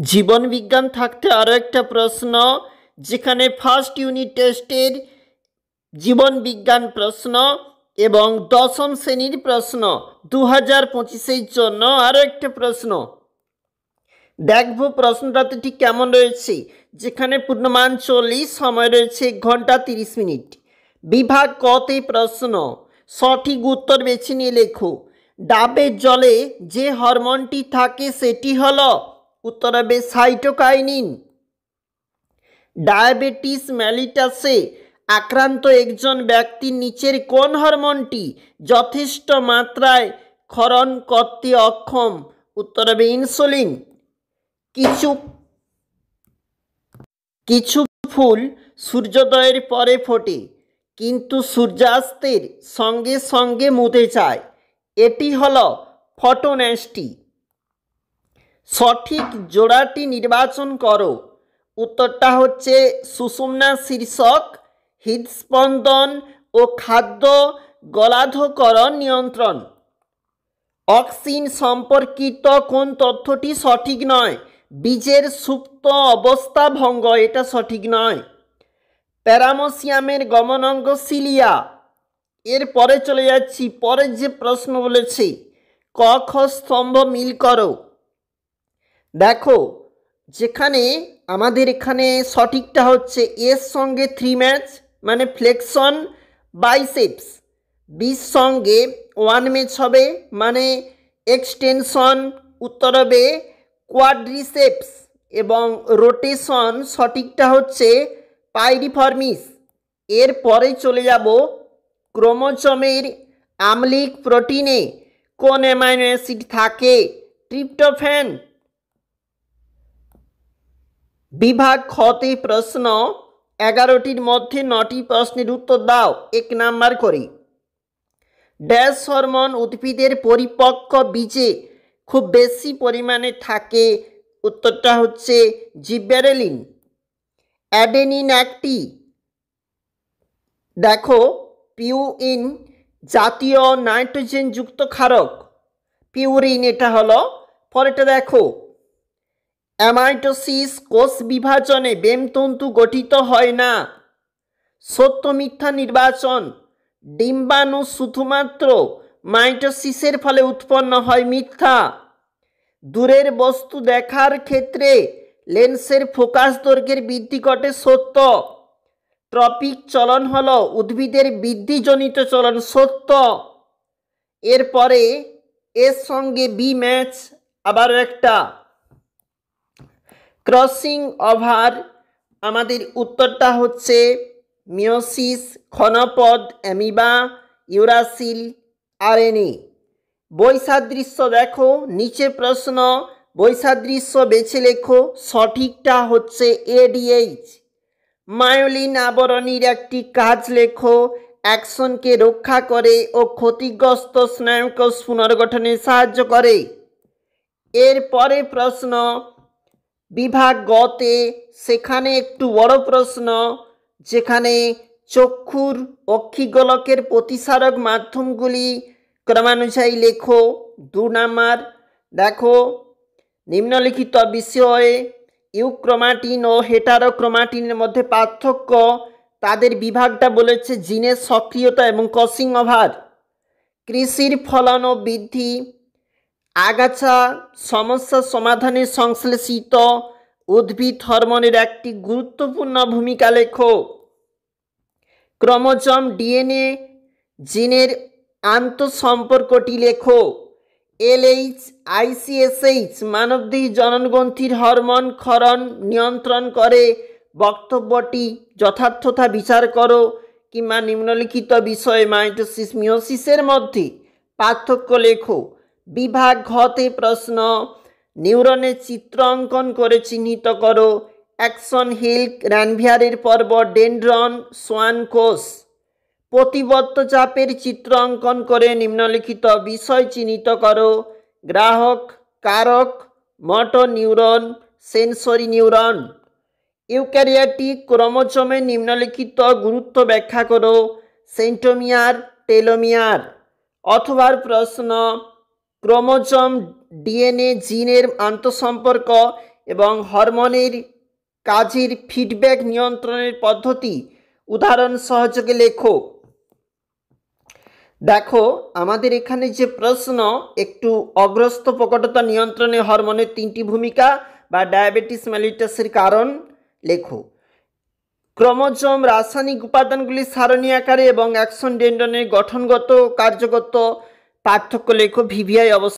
জীবন বিজ্ঞান থাকতে আরও একটা প্রশ্ন, যেখানে ফার্স্ট ইউনিট টেস্টের জীবন বিজ্ঞান প্রশ্ন এবং দশম শ্রেণীর প্রশ্ন 2025-এর জন্য আরও একটা প্রশ্ন দেখব। প্রশ্নটাতে ঠিক কেমন রয়েছে, যেখানে পূর্ণমান 40, সময় রয়েছে 1 ঘন্টা 30 মিনিট। বিভাগ কতে প্রশ্ন, সঠিক উত্তর বেছে নিয়ে লেখো। ডাবের জলে যে হরমোনটি থাকে সেটি হলো, উত্তর হবে সাইটোকাইনিন। ডায়াবেটিস মেলিটাসে আক্রান্ত একজন ব্যক্তির নিচের কোন হরমোনটি যথেষ্ট মাত্রায় ক্ষরণ করতে অক্ষম, উত্তর হবে ইনসুলিন। কিছু ফুল সূর্যোদয়ের পরে ফোটে কিন্তু সূর্যাস্তের সঙ্গে সঙ্গে মুতে যায়, এটি হলো ফটোনেস্টি। সঠিক জোড়াটি নির্বাচন করো, উত্তরটা হচ্ছে সুষুম্না শীর্ষক, হৃদস্পন্দন ও খাদ্য গলাধকরণ নিয়ন্ত্রণ। অক্সিন সম্পর্কিত কোন তথ্যটি সঠিক নয়, বীজের সুপ্ত অবস্থা ভঙ্গ, এটা সঠিক নয়। প্যারামোসিয়ামের গমনাঙ্গ সিলিয়া। এরপরে চলে যাচ্ছি, পরের যে প্রশ্ন বলেছে ক খ স্তম্ভ মিল করো। দেখো, যেখানে আমাদের এখানে সঠিকটা হচ্ছে এর সঙ্গে 3 ম্যাচ মানে ফ্লেক্সন বাইসেপস, বির সঙ্গে 1 ম্যাচ হবে মানে এক্সটেনশন, উত্তর হবে কোয়াড্রিসেপস, এবং রোটেশন সঠিকটা হচ্ছে পাইরিফর্মিস। এরপরে চলে যাব ক্রোমোজোমের আম্লিক প্রোটিনে কোন অ্যামাইনো অ্যাসিড থাকে, ট্রিপ্টোফ্যান। বিভাগ খতে প্রশ্ন, 11টির মধ্যে 9টি প্রশ্নের উত্তর দাও 1 নাম্বার করে। ড্যাশ হরমোন উদ্ভিদের পরিপক্ক বীজে খুব বেশি পরিমাণে থাকে, উত্তরটা হচ্ছে জিবেরেলিন। অ্যাডেনিন একটি, দেখো, পিউরিন জাতীয় নাইট্রোজেনযুক্ত ক্ষারক, পিউরিন এটা হলো। পরেটা দেখো, অ্যামাইটোসিস কোষ বিভাজনে বেমতন্তু গঠিত হয় না, সত্য মিথ্যা নির্বাচন। ডিম্বাণু শুধুমাত্র মাইটোসিসের ফলে উৎপন্ন হয়, মিথ্যা। দূরের বস্তু দেখার ক্ষেত্রে লেন্সের ফোকাস দৈর্ঘ্যের বৃদ্ধি ঘটে, সত্য। ট্রপিক চলন হলো উদ্ভিদের বৃদ্ধিজনিত চলন, সত্য। এরপরে এর সঙ্গে বি ম্যাচ, আবার একটা ক্রসিং ওভার, আমাদের উত্তরটা হচ্ছে মিওসিস, ক্ষণপদ, অ্যামিবা, ইউরাসিল, আরএনএ। বৈসাদৃশ্য দেখো, নিচে প্রশ্ন, বৈসাদৃশ্য বেছে লেখো, সঠিকটা হচ্ছে এডিএইচ। মায়োলিন আবরণীর একটি কাজ লেখো, অ্যাকশনকে রক্ষা করে ও ক্ষতিগ্রস্ত স্নায়ুকোষ পুনর্গঠনে সাহায্য করে। এরপরে প্রশ্ন বিভাগ গতে, সেখানে একটু বড় প্রশ্ন, যেখানে চক্ষুর অক্ষিগোলকের প্রতিসারক মাধ্যমগুলি ক্রমানুযায়ী লেখো 2 নাম্বার। দেখো, নিম্নলিখিত বিষয়ে ইউক্রোমাটিন ও হেটারোক্রোমাটিনের মধ্যে পার্থক্য, তাদের বিভাগটা বলেছে জিনের সক্রিয়তা এবং ক্রসিং ওভার। কৃষির ফলন ও বৃদ্ধি, আগাছা সমস্যা সমাধানে সংশ্লেষিত উদ্ভিদ হরমোনের একটি গুরুত্বপূর্ণ ভূমিকা লেখো। ক্রোমোজোম ডিএনএ জিনের আন্তঃসম্পর্কটি লেখো। এলএইচ আইসিএসএইচ মানবদেহী জননগ্রন্থির হরমোন ক্ষরণ নিয়ন্ত্রণ করে, বক্তব্যটি যথার্থতা বিচার করো, কিংবা নিম্নলিখিত বিষয়ে মাইটোসিস মিওসিসের মধ্যে পার্থক্য লেখো। বিভাগ ঘতে প্রশ্ন, নিউরনের চিত্র অঙ্কন করে চিহ্নিত করো। অ্যাকশন হিল রানভিয়ারের পর্ব, ডেনড্রন, সোয়ান কোষ। প্রতিবদ্ধ চাপের চিত্র অঙ্কন করে নিম্নলিখিত বিষয় চিহ্নিত করো। গ্রাহক, কারক, motor neuron, sensory neuron. Eukaryotic ক্রোমোজোমের নিম্নলিখিত গুরুত্ব ব্যাখ্যা করো। Centromere, telomere. অথবা প্রশ্ন, ক্রোমোজোম ডিএনএ জিনের আন্তঃসম্পর্ক, এবং হরমোনের কাজের ফিডব্যাক নিয়ন্ত্রণের পদ্ধতি উদাহরণ সহযোগে লেখো। দেখো আমাদের এখানে যে প্রশ্ন, একটু অগ্রস্ত প্রকটতা নিয়ন্ত্রণে হরমোনের 3টি ভূমিকা বা ডায়াবেটিস মেলিটাসের কারণ লেখো। ক্রোমোজোম রাসায়নিক উপাদানগুলি সারণী আকারে এবং অ্যাক্সন ডেন্ড্রনের গঠনগত কার্যগত পার্থক্য লেখো। ভিভিআই অবস্থা